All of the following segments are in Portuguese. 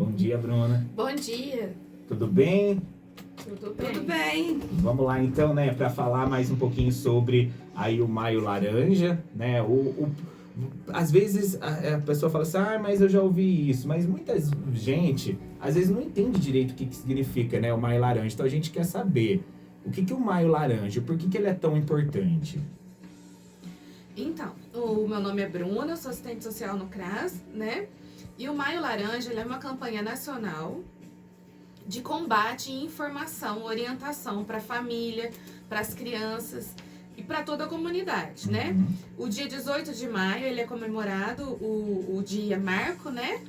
Bom dia, Bruna. Bom dia. Tudo bem? Tudo bem. Tudo bem. Vamos lá então, né, para falar mais um pouquinho sobre aí o Maio Laranja, né? Às vezes a pessoa fala assim, mas eu já ouvi isso, mas muita gente às vezes não entende direito o que significa, né, o Maio Laranja. Então a gente quer saber o que o Maio Laranja, por que ele é tão importante? Então, o meu nome é Bruna, eu sou assistente social no CRAS, né? E o Maio Laranja, ele é uma campanha nacional de combate e informação, orientação para a família, para as crianças e para toda a comunidade, né? O dia 18 de maio, ele é comemorado o dia marco, né?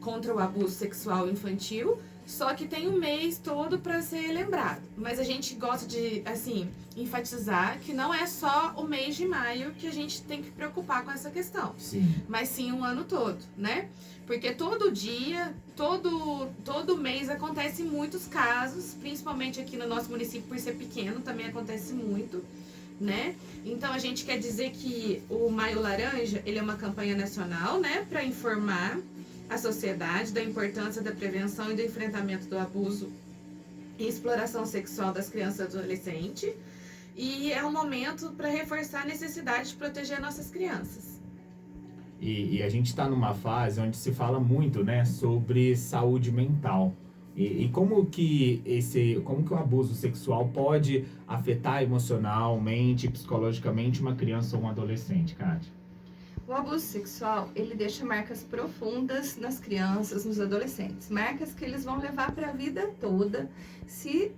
Contra o abuso sexual infantil, só que tem um mês todo para ser lembrado. Mas a gente gosta de, assim, enfatizar que não é só o mês de maio que a gente tem que preocupar com essa questão. Sim. Mas sim o ano todo, né? Porque todo dia, todo mês acontecem muitos casos, principalmente aqui no nosso município, por ser pequeno, também acontece muito, né? Então a gente quer dizer que o Maio Laranja, ele é uma campanha nacional, né? Para informar a sociedade da importância da prevenção e do enfrentamento do abuso e exploração sexual das crianças e adolescentes. E é um momento para reforçar a necessidade de proteger nossas crianças. E a gente está numa fase onde se fala muito, né, sobre saúde mental. E como que o abuso sexual pode afetar emocionalmente, psicologicamente uma criança ou um adolescente, Kátia? O abuso sexual, ele deixa marcas profundas nas crianças, nos adolescentes. Marcas que eles vão levar para a vida toda, se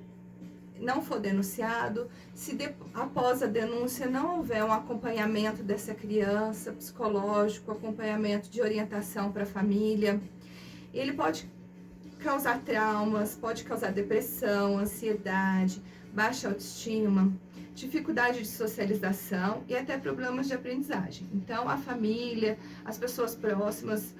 não for denunciado, se após a denúncia não houver um acompanhamento dessa criança, psicológico, acompanhamento de orientação para a família. Ele pode causar traumas, pode causar depressão, ansiedade, baixa autoestima, dificuldade de socialização e até problemas de aprendizagem. Então, a família, as pessoas próximas,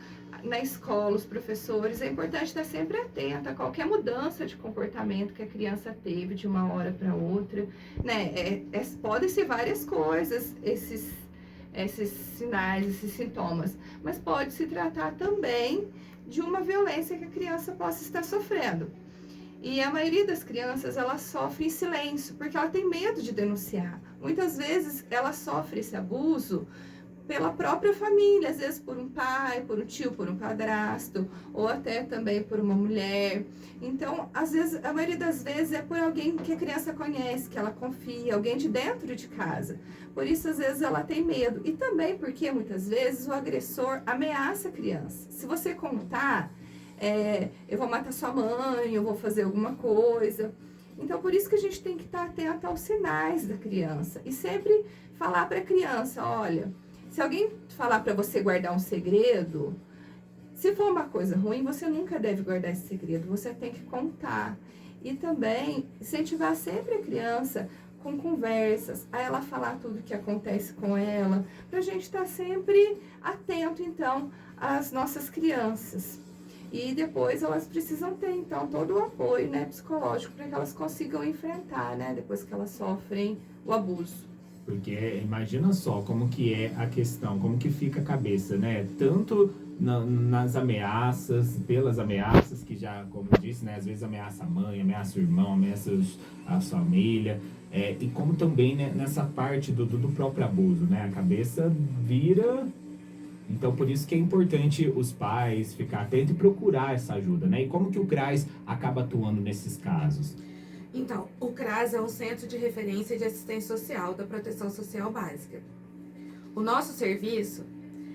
na escola, os professores, é importante estar sempre atento a qualquer mudança de comportamento que a criança teve de uma hora para outra, né? Podem ser várias coisas, esses sinais, esses sintomas, mas pode se tratar também de uma violência que a criança possa estar sofrendo. E a maioria das crianças, ela sofre em silêncio, porque ela tem medo de denunciar. Muitas vezes, ela sofre esse abuso pela própria família, às vezes por um pai, por um tio, por um padrasto, ou até também por uma mulher. Então, às vezes, a maioria das vezes é por alguém que a criança conhece, que ela confia, alguém de dentro de casa. Por isso, às vezes, ela tem medo. E também porque, muitas vezes, o agressor ameaça a criança. Se você contar, eu vou matar sua mãe, eu vou fazer alguma coisa. Então, por isso que a gente tem que estar atento aos sinais da criança. E sempre falar para a criança, olha, se alguém falar para você guardar um segredo, se for uma coisa ruim, você nunca deve guardar esse segredo, você tem que contar. E também incentivar sempre a criança com conversas, a ela falar tudo que acontece com ela, para a gente estar sempre atento, então, às nossas crianças. E depois elas precisam ter, então, todo o apoio, né, psicológico para que elas consigam enfrentar, né, depois que elas sofrem o abuso. Porque imagina só como que é a questão, como que fica a cabeça, né? Tanto nas ameaças, pelas ameaças, que já, como eu disse, né? Às vezes ameaça a mãe, ameaça o irmão, ameaça a família. E como também, né, nessa parte do próprio abuso, né? A cabeça vira... Então, por isso que é importante os pais ficar atentos e procurar essa ajuda, né? E como que o CRAS acaba atuando nesses casos? Então, o CRAS é um Centro de Referência de Assistência Social da Proteção Social Básica. O nosso serviço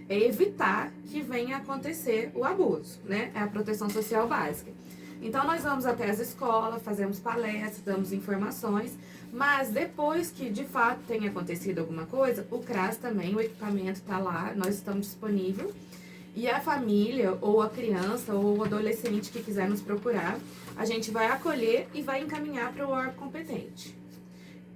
é evitar que venha a acontecer o abuso, né? É a proteção social básica. Então, nós vamos até as escolas, fazemos palestras, damos informações, mas depois que, de fato, tenha acontecido alguma coisa, o CRAS também, o equipamento está lá, nós estamos disponíveis. E a família, ou a criança, ou o adolescente que quiser nos procurar, a gente vai acolher e vai encaminhar para o órgão competente.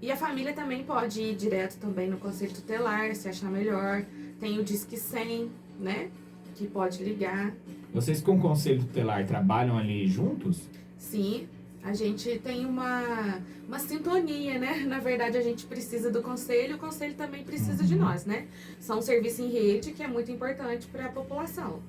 E a família também pode ir direto também no Conselho Tutelar, se achar melhor. Tem o Disque 100, né, que pode ligar. Vocês com o Conselho Tutelar trabalham ali juntos? Sim, a gente tem uma sintonia, né? Na verdade, a gente precisa do conselho, o conselho também precisa de nós, né? São um serviço em rede que é muito importante para a população,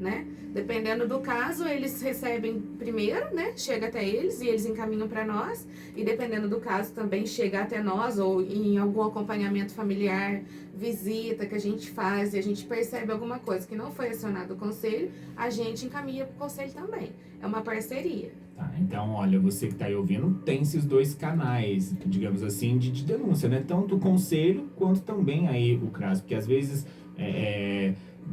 né? Dependendo do caso, eles recebem primeiro, né? Chega até eles e eles encaminham para nós. E dependendo do caso, também chega até nós ou em algum acompanhamento familiar, visita que a gente faz e a gente percebe alguma coisa que não foi acionado o conselho, a gente encaminha para o conselho também. É uma parceria. Tá, então, olha, você que tá aí ouvindo, tem esses dois canais, digamos assim, de denúncia, né? Tanto o conselho quanto também aí o CRAS, porque às vezes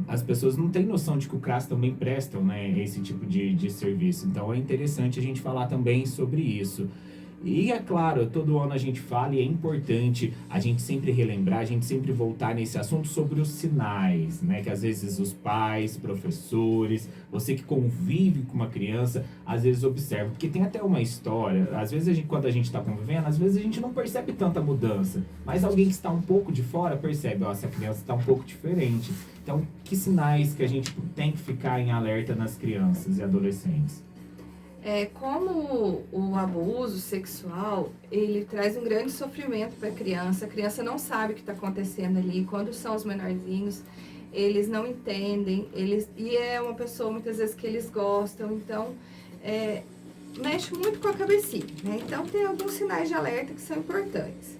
as pessoas não têm noção de que o CRAS também prestam, né, esse tipo de serviço. Então é interessante a gente falar também sobre isso. E é claro, todo ano a gente fala e é importante a gente sempre relembrar, a gente sempre voltar nesse assunto sobre os sinais, né? Que às vezes os pais, professores, você que convive com uma criança, às vezes observa. Porque tem até uma história, às vezes quando a gente está convivendo, às vezes a gente não percebe tanta mudança. Mas alguém que está um pouco de fora percebe, ó, essa criança está um pouco diferente. Então, que sinais que a gente tem que ficar em alerta nas crianças e adolescentes? Como o abuso sexual, ele traz um grande sofrimento para a criança não sabe o que está acontecendo ali. Quando são os menorzinhos, eles não entendem, e é uma pessoa muitas vezes que eles gostam, então mexe muito com a cabecinha, né? Então tem alguns sinais de alerta que são importantes.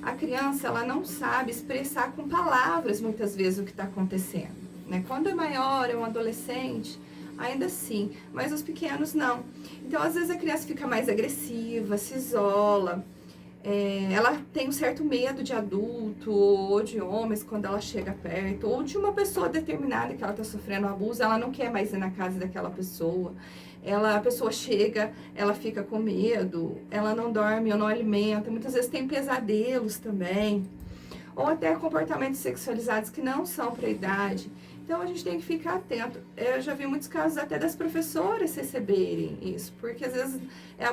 A criança, ela não sabe expressar com palavras muitas vezes o que está acontecendo, né? Quando é maior, é um adolescente, ainda assim, mas os pequenos não. Então, às vezes a criança fica mais agressiva, se isola, ela tem um certo medo de adulto ou de homens quando ela chega perto, ou de uma pessoa determinada que ela está sofrendo abuso, ela não quer mais ir na casa daquela pessoa. A pessoa chega, ela fica com medo, ela não dorme ou não alimenta, muitas vezes tem pesadelos também, ou até comportamentos sexualizados que não são para a idade. Então, a gente tem que ficar atento. Eu já vi muitos casos até das professoras receberem isso, porque às vezes,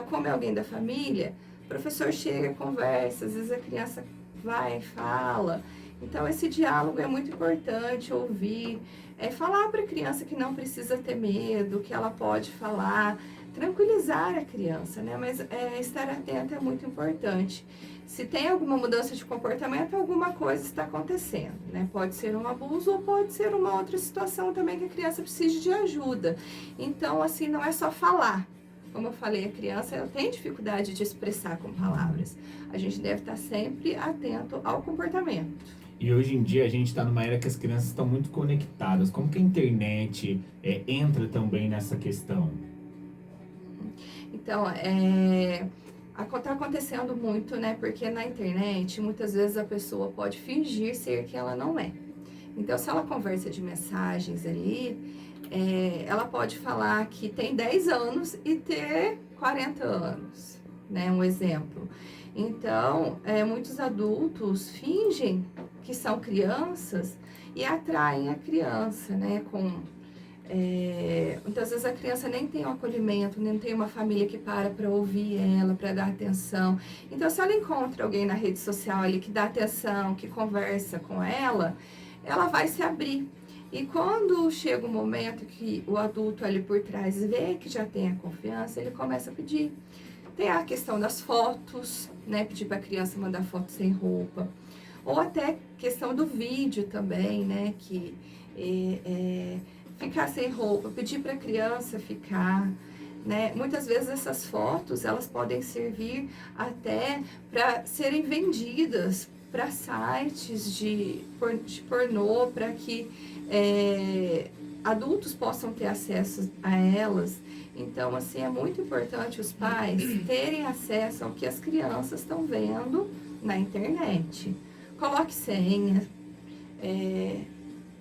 como é alguém da família, o professor chega, conversa, às vezes a criança vai e fala. Então, esse diálogo é muito importante, ouvir, falar para a criança que não precisa ter medo, que ela pode falar, tranquilizar a criança, né? Mas estar atento é muito importante. Se tem alguma mudança de comportamento, alguma coisa está acontecendo, né? Pode ser um abuso ou pode ser uma outra situação também que a criança precise de ajuda. Então, assim, não é só falar. Como eu falei, a criança ela tem dificuldade de expressar com palavras. A gente deve estar sempre atento ao comportamento. E hoje em dia a gente está numa era que as crianças estão muito conectadas. Como que a internet entra também nessa questão? Então, tá acontecendo muito, né? Porque na internet, muitas vezes a pessoa pode fingir ser que ela não é. Então, se ela conversa de mensagens ali, ela pode falar que tem 10 anos e ter 40 anos, né? Um exemplo. Então, muitos adultos fingem que são crianças e atraem a criança, né? Muitas vezes a criança nem tem um acolhimento, nem tem uma família que para ouvir ela, para dar atenção. Então, se ela encontra alguém na rede social ali que dá atenção, que conversa com ela vai se abrir. E quando chega o momento que o adulto ali por trás vê que já tem a confiança, ele começa a pedir. Tem a questão das fotos, né? Pedir para a criança mandar foto sem roupa. Ou até questão do vídeo também, né? Que ficar sem roupa, pedir para a criança ficar, né? Muitas vezes essas fotos, elas podem servir até para serem vendidas para sites de pornô, para que adultos possam ter acesso a elas. Então, assim, é muito importante os pais terem acesso ao que as crianças estão vendo na internet. Coloque senha,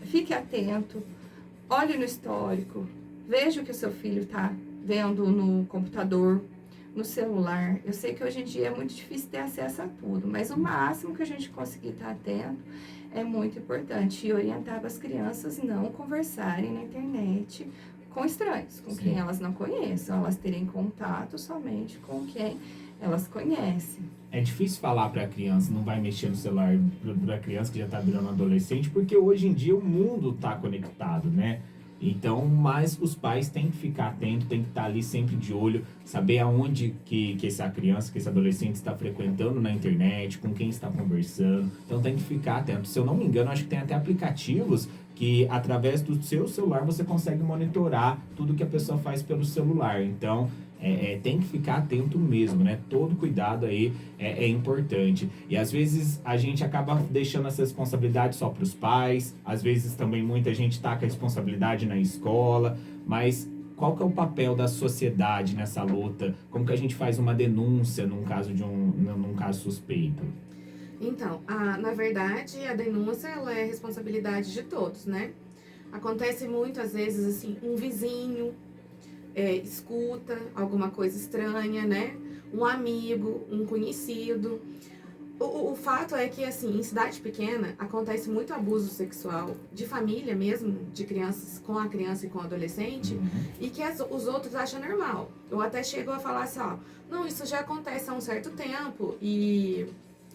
fique atento, olhe no histórico, veja o que o seu filho está vendo no computador, no celular. Eu sei que hoje em dia é muito difícil ter acesso a tudo, mas o máximo que a gente conseguir estar atento é muito importante. E orientar as crianças não conversarem na internet com estranhos, com quem elas não conheçam, elas terem contato somente com quem elas conhecem. É difícil falar para a criança, não vai mexer no celular para a criança que já está virando adolescente, porque hoje em dia o mundo está conectado, né? Então, mas os pais têm que ficar atentos, têm que estar ali sempre de olho, saber aonde que essa criança, que esse adolescente está frequentando na internet, com quem está conversando. Então, tem que ficar atento. Se eu não me engano, acho que tem até aplicativos que através do seu celular você consegue monitorar tudo que a pessoa faz pelo celular. Então, tem que ficar atento mesmo, né? Todo cuidado aí é importante. E às vezes a gente acaba deixando essa responsabilidade só para os pais, às vezes também muita gente taca a responsabilidade na escola, mas qual que é o papel da sociedade nessa luta? Como que a gente faz uma denúncia num caso num caso suspeito? Então, na verdade, a denúncia ela é responsabilidade de todos, né? Acontece muitas vezes assim, um vizinho escuta alguma coisa estranha, né? Um amigo, um conhecido. O fato é que, assim, em cidade pequena, acontece muito abuso sexual de família mesmo, de crianças com a criança e com o adolescente, e que os outros acham normal. Eu até chego a falar assim, ó, não, isso já acontece há um certo tempo, e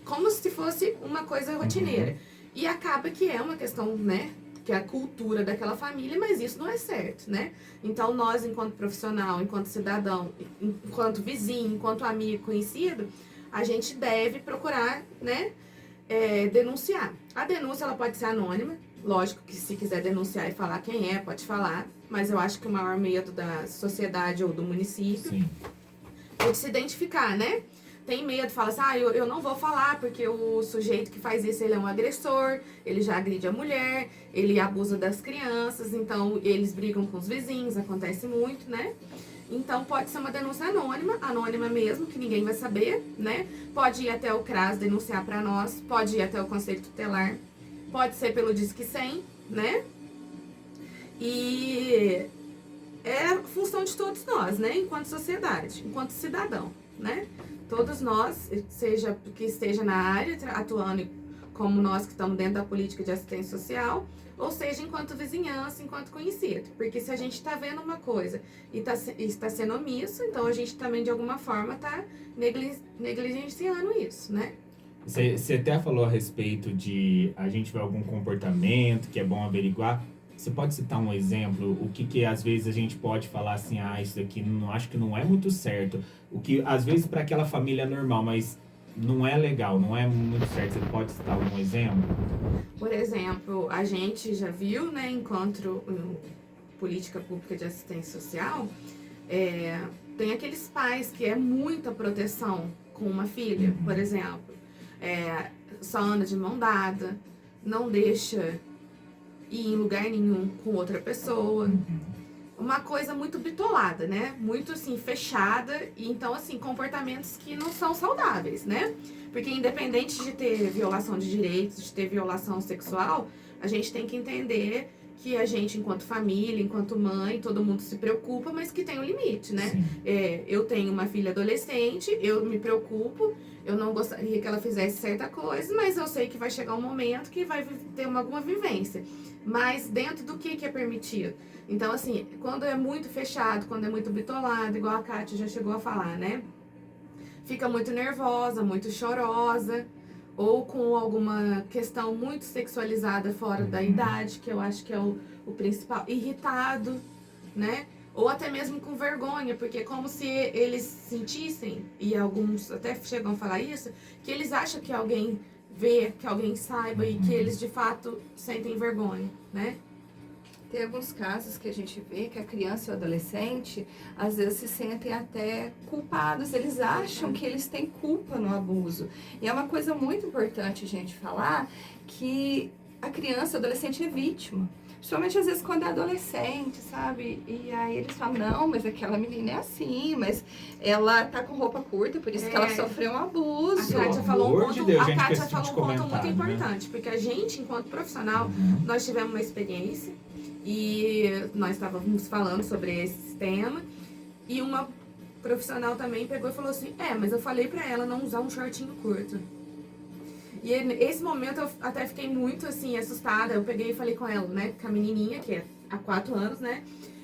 como se fosse uma coisa rotineira. E acaba que é uma questão, né, que é a cultura daquela família, mas isso não é certo, né? Então, nós, enquanto profissional, enquanto cidadão, enquanto vizinho, enquanto amigo, conhecido, a gente deve procurar, né, denunciar. A denúncia, ela pode ser anônima, lógico que se quiser denunciar e falar quem é, pode falar, mas eu acho que o maior medo da sociedade ou do município é de se identificar, né? Tem medo, fala assim, eu não vou falar porque o sujeito que faz isso, ele é um agressor, ele já agride a mulher, ele abusa das crianças, então eles brigam com os vizinhos, acontece muito, né? Então pode ser uma denúncia anônima mesmo, que ninguém vai saber, né? Pode ir até o CRAS denunciar para nós, pode ir até o Conselho Tutelar, pode ser pelo Disque 100, né? E é função de todos nós, né? Enquanto sociedade, enquanto cidadão, né? Todos nós, seja que esteja na área, atuando como nós que estamos dentro da política de assistência social, ou seja, enquanto vizinhança, enquanto conhecido. Porque se a gente está vendo uma coisa e está sendo omisso, então a gente também, de alguma forma, está negligenciando isso, né? Você até falou a respeito de a gente ver algum comportamento que é bom averiguar. Você pode citar um exemplo? O que às vezes a gente pode falar assim, isso daqui não acho que não é muito certo. O que às vezes para aquela família é normal, mas não é legal, não é muito certo. Você pode citar algum exemplo? Por exemplo, a gente já viu, né, enquanto política pública de assistência social, tem aqueles pais que é muita proteção com uma filha, por exemplo. Só anda de mão dada, não deixa ir em lugar nenhum com outra pessoa. Uma coisa muito bitolada, né? Muito, assim, fechada. E, então, assim, comportamentos que não são saudáveis, né? Porque independente de ter violação de direitos, de ter violação sexual, a gente tem que entender que a gente, enquanto família, enquanto mãe, todo mundo se preocupa, mas que tem um limite, né? Eu tenho uma filha adolescente, eu me preocupo, eu não gostaria que ela fizesse certa coisa, mas eu sei que vai chegar um momento que vai ter alguma vivência. Mas dentro do que é permitido. Então, assim, quando é muito fechado, quando é muito bitolado, igual a Kátia já chegou a falar, né? Fica muito nervosa, muito chorosa, ou com alguma questão muito sexualizada fora da idade, que eu acho que é o principal, irritado, né? Ou até mesmo com vergonha, porque é como se eles sentissem, e alguns até chegam a falar isso, que eles acham que alguém vê, que alguém saiba e que eles de fato sentem vergonha, né? Tem alguns casos que a gente vê que a criança e o adolescente às vezes se sentem até culpados, eles acham que eles têm culpa no abuso. E é uma coisa muito importante a gente falar que a criança e o adolescente é vítima. Principalmente às vezes quando é adolescente, sabe? E aí eles falam, não, mas aquela menina é assim, mas ela tá com roupa curta, por isso que ela sofreu um abuso. A Kátia falou um ponto, Deus, muito importante, porque a gente, enquanto profissional, nós tivemos uma experiência e nós estávamos falando sobre esse tema e uma profissional também pegou e falou assim, mas eu falei pra ela não usar um shortinho curto. E nesse momento eu até fiquei muito, assim, assustada. Eu peguei e falei com ela, né, com a menininha, que é há 4 anos, né.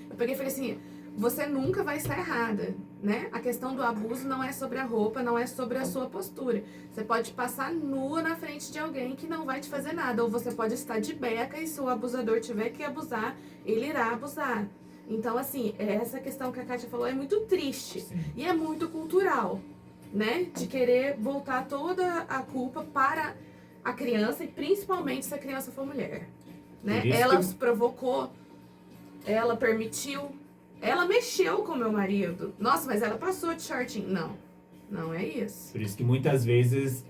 Eu peguei e falei assim, você nunca vai estar errada, né. A questão do abuso não é sobre a roupa, não é sobre a sua postura. Você pode passar nua na frente de alguém que não vai te fazer nada. Ou você pode estar de beca e se o abusador tiver que abusar, ele irá abusar. Então, assim, essa questão que a Kátia falou é muito triste. E é muito cultural, né, de querer voltar toda a culpa para a criança e principalmente se a criança for mulher. né? Por isso Ela que- os provocou, ela permitiu, ela mexeu com meu marido. Nossa, mas ela passou de shortinho. Não, não é isso. Por isso que muitas vezes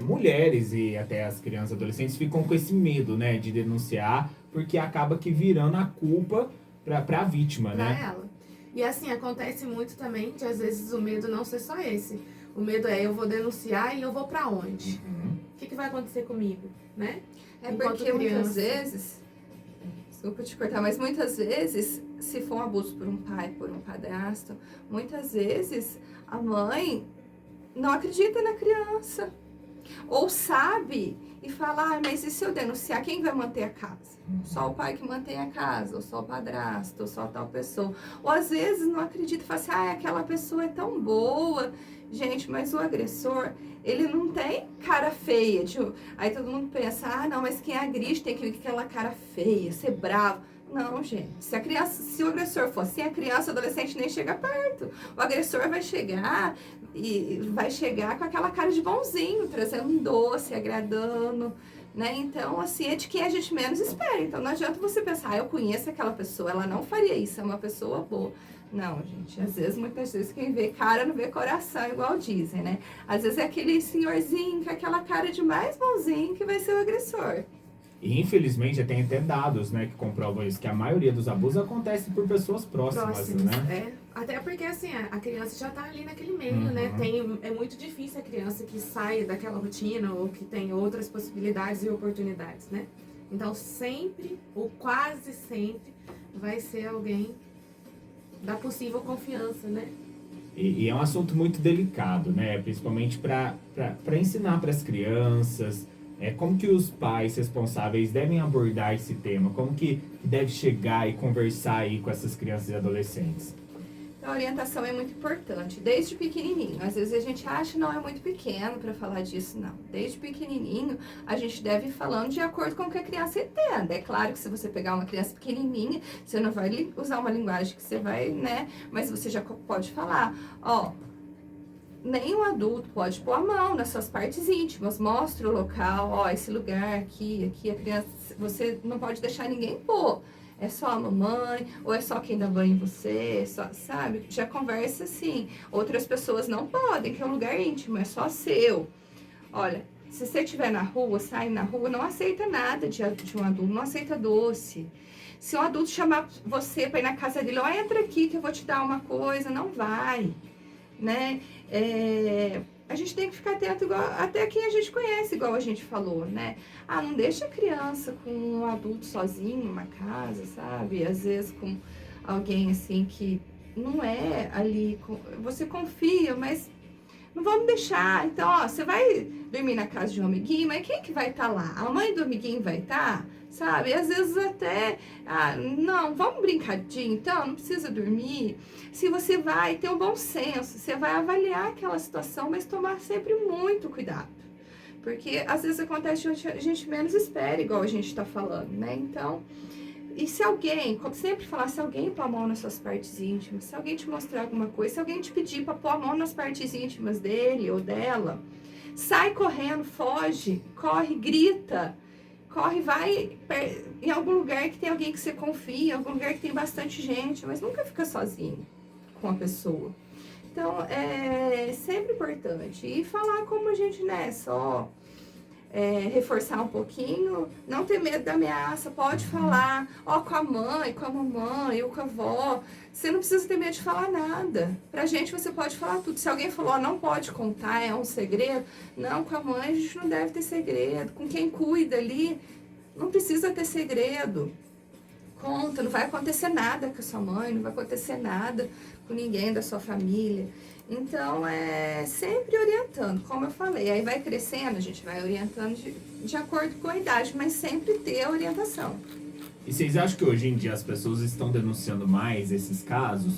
mulheres e até as crianças e adolescentes ficam com esse medo, né, de denunciar, porque acaba que virando a culpa pra vítima, Pra né? ela. E assim, acontece muito também de às vezes o medo não ser só esse. O medo é eu vou denunciar e eu vou pra onde? Uhum. O que vai acontecer comigo, né? É Enquanto porque muitas criança. vezes, desculpa te cortar, mas muitas vezes, se for um abuso por um pai, por um padrasto, muitas vezes a mãe não acredita na criança. Ou sabe e fala, mas e se eu denunciar, quem vai manter a casa? Só o pai que mantém a casa, ou só o padrasto, ou só tal pessoa. Ou às vezes não acredita e fala assim, aquela pessoa é tão boa. Gente, mas o agressor, ele não tem cara feia. Aí todo mundo pensa, não, mas quem agride tem que ir com aquela cara feia, ser bravo. Não, gente. Se o agressor for assim, a criança, o adolescente nem chega perto. O agressor vai chegar com aquela cara de bonzinho, trazendo um doce, agradando, né? Então, assim, é de quem a gente menos espera. Então, não adianta você pensar, eu conheço aquela pessoa, ela não faria isso, é uma pessoa boa. Não, gente, às vezes, muitas vezes, quem vê cara não vê coração, igual dizem, né? Às vezes é aquele senhorzinho com aquela cara de mais bonzinho que vai ser o agressor. E infelizmente tem até dados, né, que comprovam isso, que a maioria dos abusos acontece por pessoas próximas, né? Até porque assim, a criança já tá ali naquele meio, Uhum. né? É muito difícil a criança que saia daquela rotina ou que tem outras possibilidades e oportunidades, né? Então sempre, ou quase sempre, vai ser alguém da possível confiança, né? E é um assunto muito delicado, né? Principalmente para ensinar para as crianças, como que os pais responsáveis devem abordar esse tema, como que deve chegar e conversar aí com essas crianças e adolescentes. A orientação é muito importante, desde pequenininho. Às vezes a gente acha não é muito pequeno para falar disso, não. Desde pequenininho, a gente deve ir falando de acordo com o que a criança entenda. É claro que se você pegar uma criança pequenininha, você não vai usar uma linguagem que você vai, né? Mas você já pode falar, nenhum adulto pode pôr a mão nas suas partes íntimas, mostra o local, esse lugar aqui, a criança, você não pode deixar ninguém pôr. É só a mamãe, ou é só quem dá banho em você, sabe? Já conversa assim. Outras pessoas não podem, que é um lugar íntimo, é só seu. Olha, se você estiver na rua, sai na rua, não aceita nada de um adulto, não aceita doce. Se um adulto chamar você para ir na casa dele, entra aqui que eu vou te dar uma coisa, não vai, né? A gente tem que ficar atento até quem a gente conhece, igual a gente falou, né? Não deixa a criança com um adulto sozinho numa casa, sabe? Às vezes com alguém assim que não é ali, você confia, mas não vamos deixar. Então, você vai dormir na casa de um amiguinho, mas quem que vai estar lá? A mãe do amiguinho vai estar? Sabe? Às vezes até, não, vamos brincadinho, então, não precisa dormir. Se você vai ter um bom senso, você vai avaliar aquela situação, mas tomar sempre muito cuidado. Porque às vezes acontece onde a gente menos espera, igual a gente está falando, né? Então, e se alguém, como sempre falar, se alguém pôr a mão nas suas partes íntimas, se alguém te mostrar alguma coisa, se alguém te pedir para pôr a mão nas partes íntimas dele ou dela, sai correndo, foge, corre, grita. Corre, vai em algum lugar que tem alguém que você confia, em algum lugar que tem bastante gente, mas nunca fica sozinho com a pessoa. Então, é sempre importante. E falar como a gente, né, só reforçar um pouquinho, não ter medo da ameaça, pode falar, com a mãe, com a mamãe, ou com a avó. Você não precisa ter medo de falar nada. Pra gente, você pode falar tudo. Se alguém falou, não pode contar, é um segredo. Não, com a mãe a gente não deve ter segredo. Com quem cuida ali, não precisa ter segredo. Conta, não vai acontecer nada com a sua mãe, não vai acontecer nada com ninguém da sua família. Então, é sempre orientando, como eu falei. Aí vai crescendo, a gente vai orientando de acordo com a idade, mas sempre ter a orientação. E vocês acham que hoje em dia as pessoas estão denunciando mais esses casos?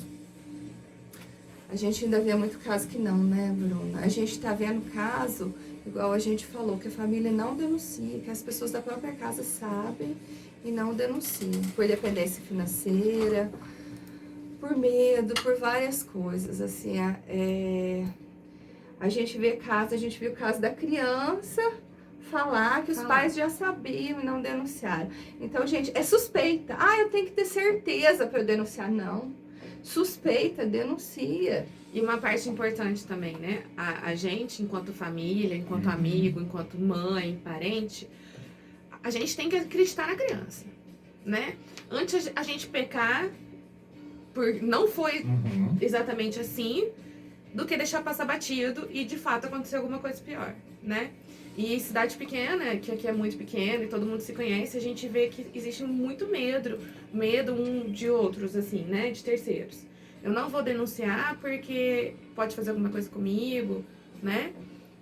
A gente ainda vê muito caso que não, né, Bruna? A gente tá vendo caso, igual a gente falou, que a família não denuncia, que as pessoas da própria casa sabem e não denunciam. Por dependência financeira, por medo, por várias coisas, assim, a gente viu o caso da criança falar que os Falar. pais já sabiam e não denunciaram. Então, gente, é suspeita. Ah, eu tenho que ter certeza para eu denunciar. Não. Suspeita, denuncia. E uma parte importante também, né? A gente, enquanto família, enquanto amigo, enquanto mãe, parente, a gente tem que acreditar na criança, né? Antes a gente pecar por não foi exatamente assim, do que deixar passar batido e de fato acontecer alguma coisa pior, né? E cidade pequena, que aqui é muito pequena e todo mundo se conhece, a gente vê que existe muito medo um de outros, assim, né? De terceiros. Eu não vou denunciar porque pode fazer alguma coisa comigo, né?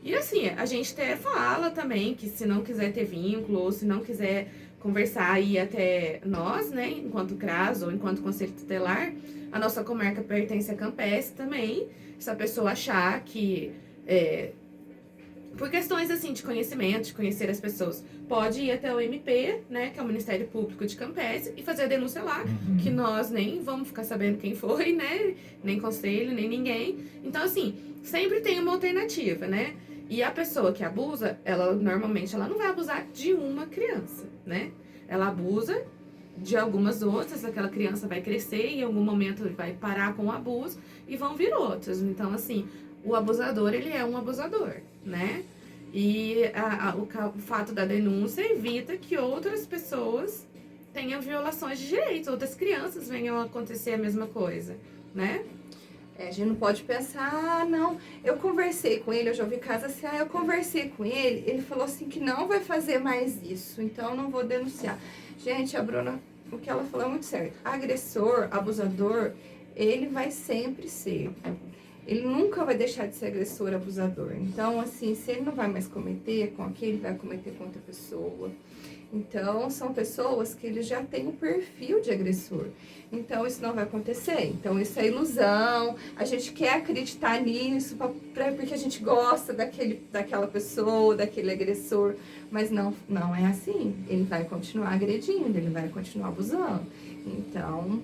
E assim, a gente até fala também que se não quiser ter vínculo ou se não quiser conversar e ir até nós, né, enquanto CRAS ou enquanto Conselho Tutelar, a nossa comarca pertence à Campesp também. Se a pessoa achar que, por questões assim de conhecimento, de conhecer as pessoas, pode ir até o MP, né, que é o Ministério Público de Campesp, e fazer a denúncia lá, que nós nem vamos ficar sabendo quem foi, né, nem conselho, nem ninguém. Então, assim, sempre tem uma alternativa, né? E a pessoa que abusa, ela normalmente ela não vai abusar de uma criança, né? Ela abusa de algumas outras, aquela criança vai crescer e em algum momento vai parar com o abuso e vão vir outras. Então, assim, o abusador, ele é um abusador, né? E o fato da denúncia evita que outras pessoas tenham violações de direitos, outras crianças venham a acontecer a mesma coisa, né? A gente não pode pensar, ah, não, eu conversei com ele, eu já ouvi casos assim, eu conversei com ele falou assim que não vai fazer mais isso, então eu não vou denunciar. Gente, a Bruna, o que ela falou é muito certo. Agressor, abusador, ele vai sempre ser. Ele nunca vai deixar de ser agressor, abusador. Então, assim, se ele não vai mais cometer com aquele, ele vai cometer com outra pessoa. Então, são pessoas que eles já têm um perfil de agressor. Então, isso não vai acontecer. Então, isso é ilusão. A gente quer acreditar nisso porque a gente gosta daquela pessoa, daquele agressor. Mas não é assim. Ele vai continuar agredindo, ele vai continuar abusando. Então,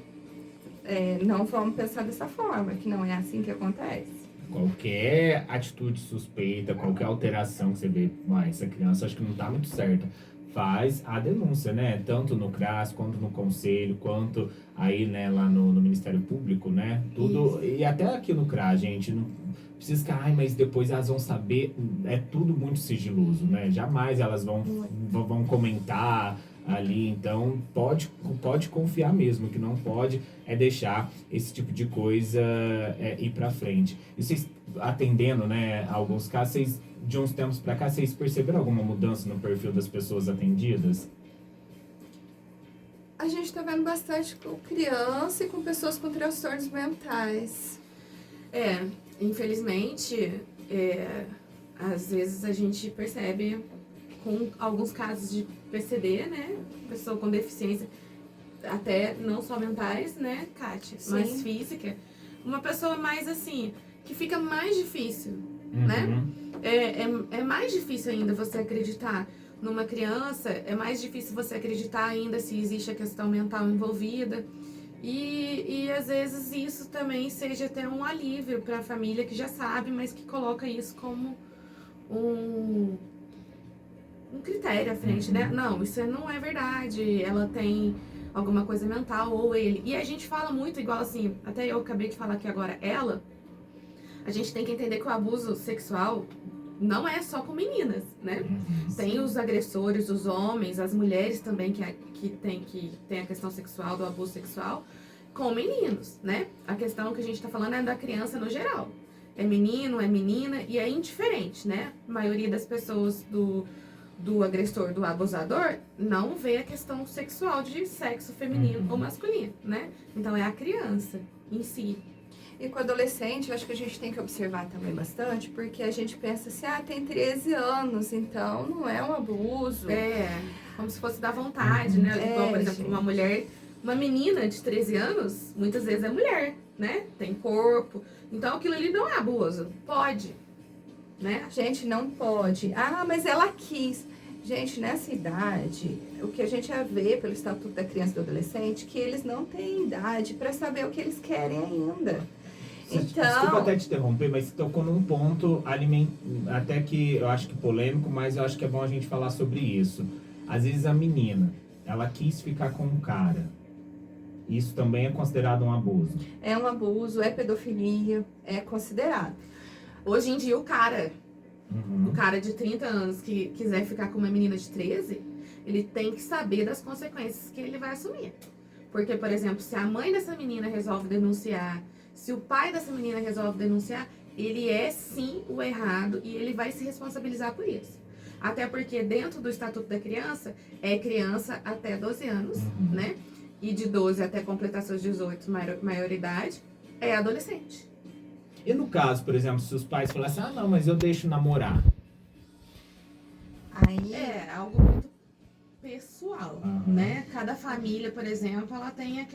não vamos pensar dessa forma, que não é assim que acontece. Qualquer atitude suspeita, qualquer alteração que você vê, essa criança acho que não tá muito certa, faz a denúncia, né? Tanto no CRAS, quanto no Conselho, quanto aí, né, lá no Ministério Público, né? Tudo. Isso. E até aqui no CRAS, gente, não precisa ficar, mas depois elas vão saber, é tudo muito sigiloso, né? Jamais elas vão comentar ali, então pode confiar mesmo, que não pode deixar esse tipo de coisa ir pra frente. E vocês, atendendo, né, alguns casos, de uns tempos pra cá, vocês perceberam alguma mudança no perfil das pessoas atendidas? A gente tá vendo bastante com criança e com pessoas com transtornos mentais. Infelizmente, às vezes a gente percebe com alguns casos de PCD, né? Pessoa com deficiência, até não só mentais, né, Kátia? Sim. Mas física. Uma pessoa mais assim, que fica mais difícil, né? É mais difícil ainda você acreditar numa criança, é mais difícil você acreditar ainda se existe a questão mental envolvida. E às vezes isso também seja até um alívio para a família que já sabe, mas que coloca isso como um critério à frente, né? Não, isso não é verdade, ela tem alguma coisa mental, ou ele. E a gente fala muito, igual assim, até eu acabei de falar aqui agora, a gente tem que entender que o abuso sexual não é só com meninas, né? Tem os agressores, os homens, as mulheres também que tem a questão sexual, do abuso sexual, com meninos, né? A questão que a gente tá falando é da criança no geral. É menino, é menina, e é indiferente, né? A maioria das pessoas do agressor, do abusador, não vê a questão sexual de sexo feminino ou masculino, né? Então é a criança em si. E com o adolescente, eu acho que a gente tem que observar também bastante, porque a gente pensa assim, tem 13 anos, então não é um abuso. Como se fosse da vontade, né? Igual, por exemplo, gente. uma menina de 13 anos, muitas vezes é mulher, né? Tem corpo. Então aquilo ali não é abuso. Pode, né? Gente, não pode. Mas ela quis. Gente, nessa idade, o que a gente já vê pelo Estatuto da Criança e do Adolescente, que eles não têm idade para saber o que eles querem ainda. Desculpa até te interromper, mas você tocou num ponto até que eu acho que polêmico, mas eu acho que é bom a gente falar sobre isso. Às vezes a menina, ela quis ficar com um cara. Isso também é considerado um abuso. É um abuso, é pedofilia, é considerado. Hoje em dia, o cara Uhum. de 30 anos que quiser ficar com uma menina de 13, ele tem que saber das consequências que ele vai assumir. Porque, por exemplo, se a mãe dessa menina resolve denunciar, se o pai dessa menina resolve denunciar, ele é sim o errado e ele vai se responsabilizar por isso. Até porque dentro do Estatuto da Criança, é criança até 12 anos, né? E de 12 até completar seus 18, maioridade, é adolescente. E no caso, por exemplo, se os pais falassem, não, mas eu deixo namorar. Aí É algo muito pessoal, Uhum. né? Cada família, por exemplo, ela tem a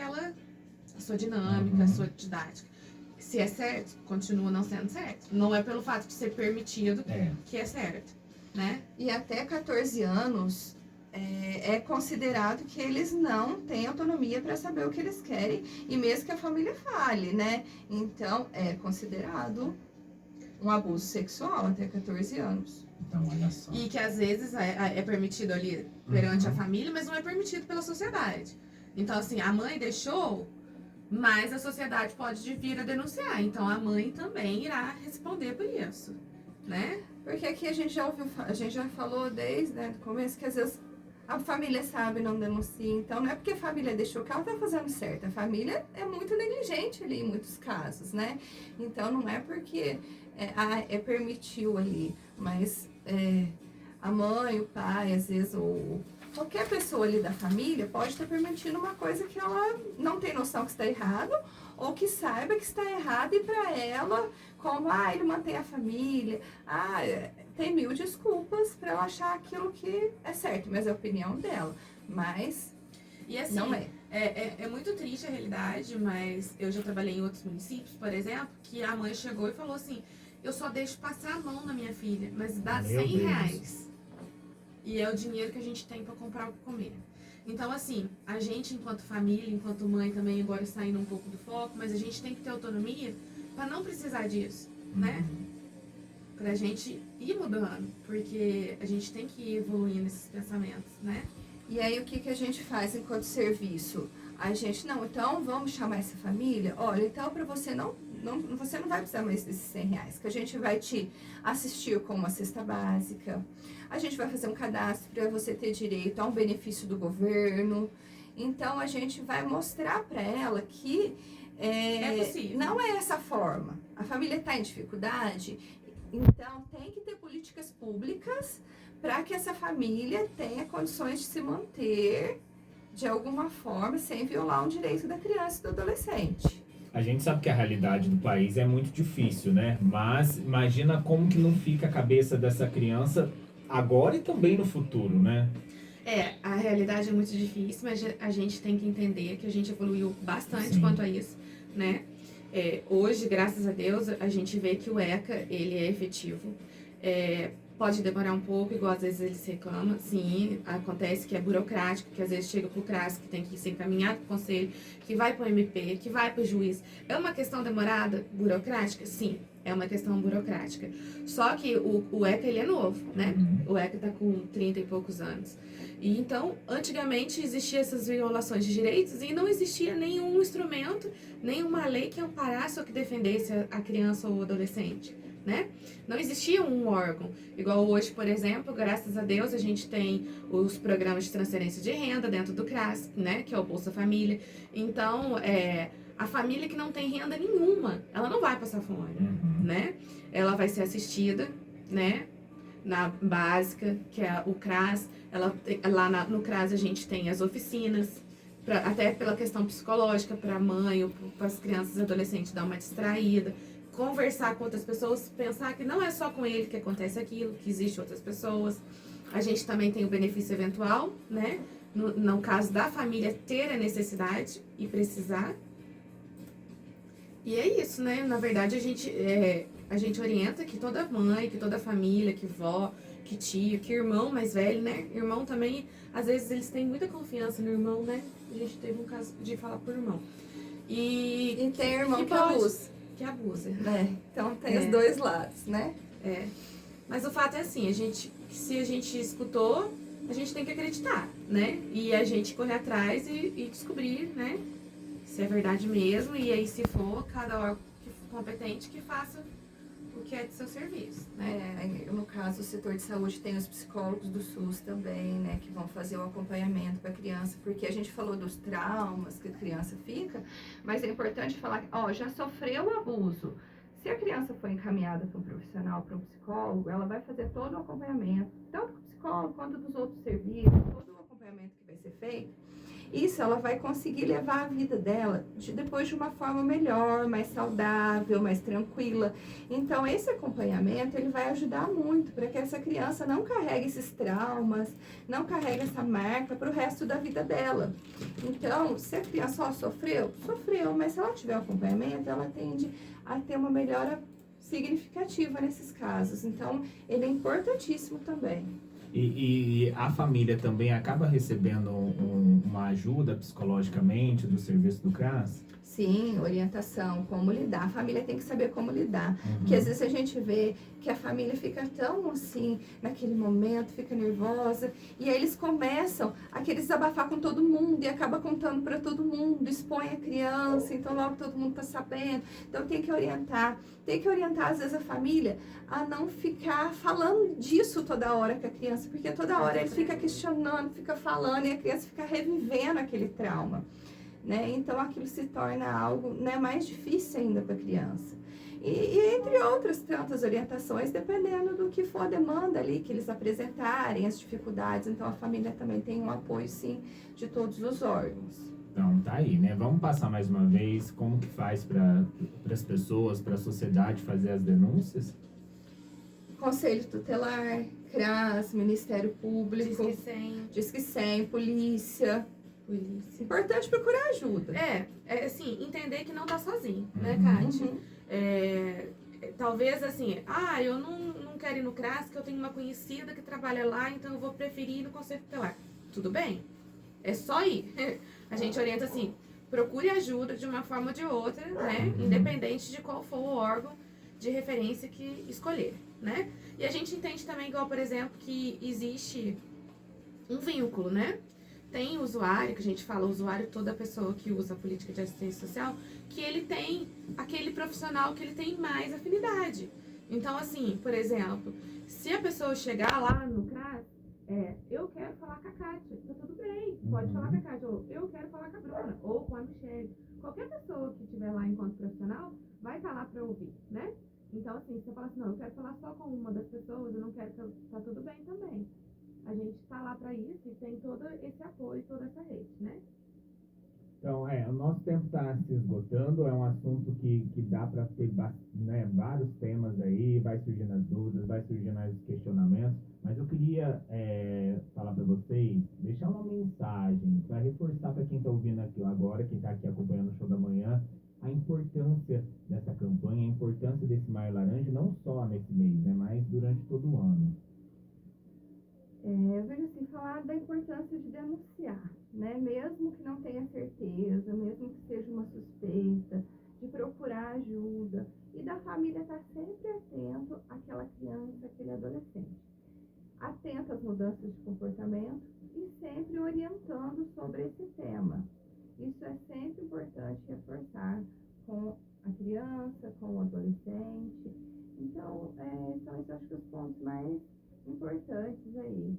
sua dinâmica, a sua didática. Se é certo, continua não sendo certo. Não é pelo fato de ser permitido que é certo, né? E até 14 anos é considerado que eles não têm autonomia para saber o que eles querem, e mesmo que a família fale, né? Então, é considerado um abuso sexual até 14 anos. Então, olha só. E que às vezes é permitido ali perante a família, mas não é permitido pela sociedade. Então, assim, a mãe deixou, mas a sociedade pode vir a denunciar. Então, a mãe também irá responder por isso, né? Porque aqui a gente já falou desde o começo que às vezes a família sabe, não denuncia. Então, não é porque a família deixou que ela tá fazendo certo. A família é muito negligente ali em muitos casos, né? Então, não é porque permitiu ali, mas a mãe, o pai, às vezes, ou qualquer pessoa ali da família pode estar permitindo uma coisa que ela não tem noção que está errado, ou que saiba que está errado, e para ela, como, ele mantém a família, tem mil desculpas para ela achar aquilo que é certo, mas é a opinião dela. Mas e assim, não é. É muito triste a realidade, mas eu já trabalhei em outros municípios, por exemplo, que a mãe chegou e falou assim, eu só deixo passar a mão na minha filha, mas dá Meu 100 Deus. reais. E é o dinheiro que a gente tem para comprar o que comer. Então, assim, a gente, enquanto família, enquanto mãe também, agora saindo um pouco do foco, mas a gente tem que ter autonomia para não precisar disso, né? Pra gente ir mudando, porque a gente tem que ir evoluindo nesses pensamentos, né? E aí, o que a gente faz enquanto serviço? A gente, então vamos chamar essa família? Olha, então para você você não vai precisar mais desses 100 reais, que a gente vai te assistir com uma cesta básica, a gente vai fazer um cadastro para você ter direito a um benefício do governo. Então, a gente vai mostrar para ela que é possível. Não é essa forma. A família está em dificuldade, então tem que ter políticas públicas para que essa família tenha condições de se manter de alguma forma, sem violar um direito da criança e do adolescente. A gente sabe que a realidade do país é muito difícil, né? Mas imagina como que não fica a cabeça dessa criança agora e também no futuro, né? A realidade é muito difícil, mas a gente tem que entender que a gente evoluiu bastante Sim. quanto a isso, né? Hoje, graças a Deus, a gente vê que o ECA, ele é efetivo. Pode demorar um pouco, igual às vezes eles reclamam, sim, acontece que é burocrático, que às vezes chega pro CRAS, que tem que ser encaminhado pro conselho, que vai pro MP, que vai pro juiz. É uma questão demorada, burocrática? Sim, é uma questão burocrática. Só que o ECA, ele é novo, né? O ECA tá com 30 e poucos anos. E então, antigamente existiam essas violações de direitos e não existia nenhum instrumento, nenhuma lei que amparasse ou que defendesse a criança ou o adolescente, né? Não existia um órgão. Igual hoje, por exemplo, graças a Deus, a gente tem os programas de transferência de renda dentro do CRAS, né? Que é o Bolsa Família. Então, a família que não tem renda nenhuma, ela não vai passar fome, né? Ela vai ser assistida, né? Na básica, que é o CRAS. Lá no CRAS a gente tem as oficinas, até pela questão psicológica, para a mãe ou para as crianças e adolescentes dar uma distraída, conversar com outras pessoas, pensar que não é só com ele que acontece aquilo, que existem outras pessoas. A gente também tem o benefício eventual, né? No caso da família ter a necessidade e precisar. E é isso, né? Na verdade, a gente orienta que toda mãe, que toda família, que vó, que tio, que irmão mais velho, né? Irmão também, às vezes eles têm muita confiança no irmão, né? A gente teve um caso de falar por irmão. E tem irmão que pode, abusa. que abusa. né? Então tem É. os dois lados, né? É. Mas o fato é assim, se a gente escutou, a gente tem que acreditar, né? E a gente correr atrás e descobrir, né? Se é verdade mesmo. E aí, se for, cada órgão competente que faça o que é de seu serviço, né? No caso, o setor de saúde tem os psicólogos do SUS também, né, que vão fazer o acompanhamento para a criança, porque a gente falou dos traumas que a criança fica, mas é importante falar, já sofreu abuso. Se a criança for encaminhada para um profissional, para um psicólogo, ela vai fazer todo o acompanhamento, tanto do psicólogo quanto dos outros serviços, todo o acompanhamento que vai ser feito. Isso ela vai conseguir levar a vida dela depois de uma forma melhor, mais saudável, mais tranquila. Então, esse acompanhamento, ele vai ajudar muito para que essa criança não carregue esses traumas, não carregue essa marca para o resto da vida dela. Então, se a criança sofreu, mas se ela tiver acompanhamento, ela tende a ter uma melhora significativa nesses casos. Então, ele é importantíssimo também. E a família também acaba recebendo uma ajuda psicologicamente do serviço do CRAS? Sim, orientação, como lidar. A família tem que saber como lidar. Porque às vezes a gente vê que a família fica tão assim, naquele momento, fica nervosa. E aí eles começam a querer desabafar com todo mundo e acaba contando para todo mundo, expõe a criança, então logo todo mundo tá sabendo. Então tem que orientar. Tem que orientar, às vezes, a família a não ficar falando disso toda hora com a criança, porque toda hora ele fica questionando, fica falando e a criança fica revivendo aquele trauma. Né? Então aquilo se torna algo, né, mais difícil ainda para a criança. E entre outras tantas orientações, dependendo do que for a demanda ali, que eles apresentarem, as dificuldades. Então a família também tem um apoio, sim, de todos os órgãos. Então, tá aí, né? Vamos passar mais uma vez como que faz para as pessoas, para a sociedade fazer as denúncias? Conselho Tutelar, CRAS, Ministério Público, Disque 100. Disque 100, polícia. Importante procurar ajuda. Assim, entender que não tá sozinho, né, Uhum. Kátia? Talvez assim, eu não quero ir no CRAS, que eu tenho uma conhecida que trabalha lá, então eu vou preferir ir no Conselho Tutelar. Tudo bem? É só ir. A gente orienta assim, procure ajuda de uma forma ou de outra, né? Independente de qual for o órgão de referência que escolher, né? E a gente entende também, igual, por exemplo, que existe um vínculo, né? Tem usuário, que a gente fala usuário, toda pessoa que usa a política de assistência social, que ele tem aquele profissional que ele tem mais afinidade. Então, assim, por exemplo, se a pessoa chegar lá no CRAS, eu quero falar com a Kátia, tá tudo bem, pode falar com a Kátia, ou eu quero falar com a Bruna, ou com a Michelle. Qualquer pessoa que estiver lá enquanto profissional vai estar lá para ouvir, né? Então, assim, se você falar assim, não, eu quero falar só com uma das pessoas, eu não quero, tá tudo bem também. A gente está lá para isso e tem todo esse apoio, toda essa rede, né? Então, o nosso tempo está se esgotando, é um assunto que dá para ter, né, vários temas aí, vai surgindo as dúvidas, vai surgindo os questionamentos, mas eu queria falar para vocês, deixar uma mensagem para reforçar para quem está ouvindo aqui agora, quem está aqui acompanhando o Show da Manhã, a importância dessa campanha, a importância desse Maio Laranja, não só nesse mês, né, mas durante todo o ano. Eu venho assim falar da importância de denunciar, né? Mesmo que não tenha certeza, mesmo que seja uma suspeita, de procurar ajuda e da família estar sempre atento àquela criança, àquele adolescente. Atento às mudanças de comportamento e sempre orientando sobre esse tema. Isso é sempre importante reforçar com a criança, com o adolescente. Então, são esses, acho que, os pontos mais importantes aí.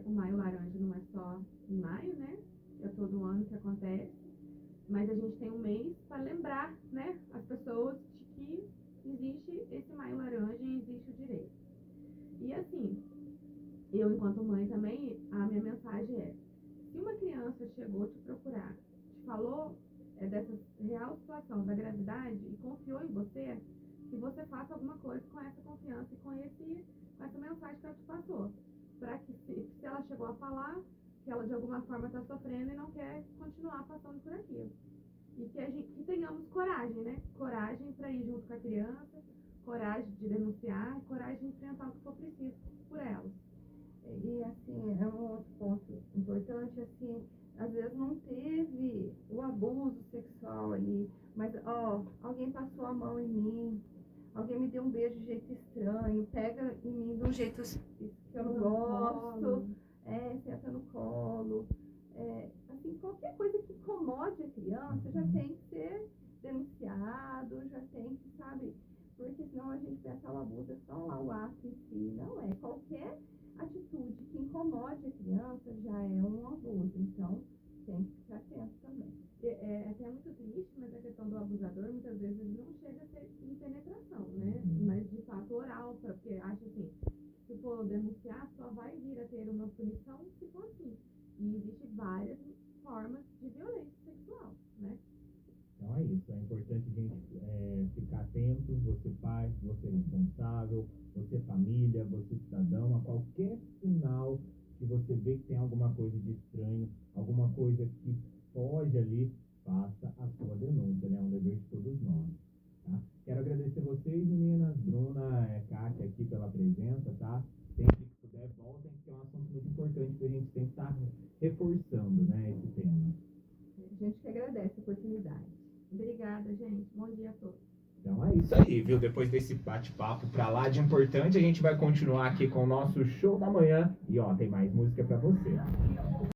O Maio Laranja não é só em maio, né? É todo ano que acontece. Mas a gente tem um mês para lembrar, né, as pessoas de que existe esse Maio Laranja e existe o direito. E assim, eu enquanto mãe também, a minha mensagem é, se uma criança chegou te procurar, te falou dessa real situação da gravidade e confiou em você, que você faça alguma coisa com essa confiança e com essa mensagem que ela te passou. Para que, se ela chegou a falar, que ela de alguma forma está sofrendo e não quer continuar passando por aquilo. E que tenhamos coragem, né? Coragem para ir junto com a criança, coragem de denunciar, coragem de enfrentar o que for preciso por elas. E assim, é um outro ponto importante, assim, às vezes não teve o abuso sexual ali, Mas, ó, alguém passou a mão em mim, alguém me deu um beijo de jeito estranho, pega em mim de um jeito que eu não gosto, senta no colo. Assim, qualquer coisa que incomode a criança já tem que ser denunciado, já tem que, sabe, porque senão a gente pensa o abuso é só lá o ato em si, não é. Qualquer atitude que incomode a criança já é um abuso, então tem que ficar atento também. É até muito triste, mas a questão do abusador, muitas vezes ele não chega a ser de penetração, né? Mas de fato oral, porque acha assim, se for denunciar, só vai vir a ter uma punição se for assim. E existem várias formas de violência sexual, né? Então é isso, é importante a gente ficar atento, você pai, você responsável, você família, você cidadão, a qualquer sinal que você vê que tem alguma coisa de estranho, alguma coisa que foge ali, faça a sua denúncia, né? É um dever de todos nós. Tá? Quero agradecer vocês, meninas, Bruna, Kátia, aqui pela presença, tá? Sempre que puder, voltem, porque é um assunto muito importante que a gente tem que estar reforçando, né, esse tema. A gente que agradece a oportunidade. Obrigada, gente. Bom dia a todos. Então é isso aí, viu? Depois desse bate-papo pra lá de importante, a gente vai continuar aqui com o nosso show da manhã. E ó, tem mais música pra você.